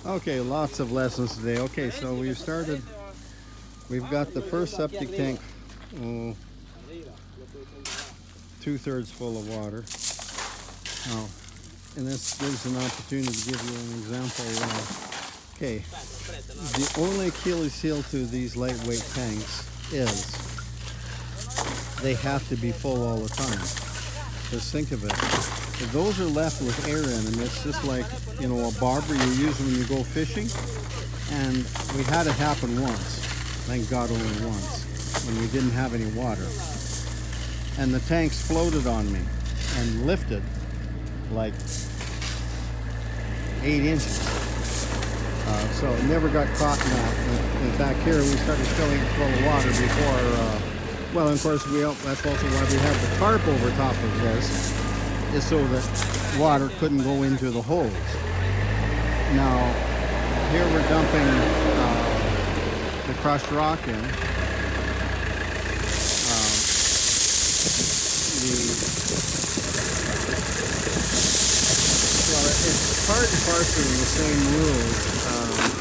Okay, lots of lessons today. Okay, so we've got the first septic tank, oh, 2/3 full of water. Now, and this gives an opportunity to give you an example. Okay, the only Achilles heel to these lightweight tanks is they have to be full all the time. Just think of it. If those are left with air in them, it's just like, you know, a bobber you use when you go fishing. And we had it happen once. Thank God only once, when we didn't have any water. And the tanks floated on me and lifted like 8 inches. So it never got caught in that. In fact, here we started filling it full of water before, well, of course, that's also why we have the tarp over top of this, is so that water couldn't go into the holes. Now, here we're dumping the crushed rock in. Well, it's part and parcel of the same rules.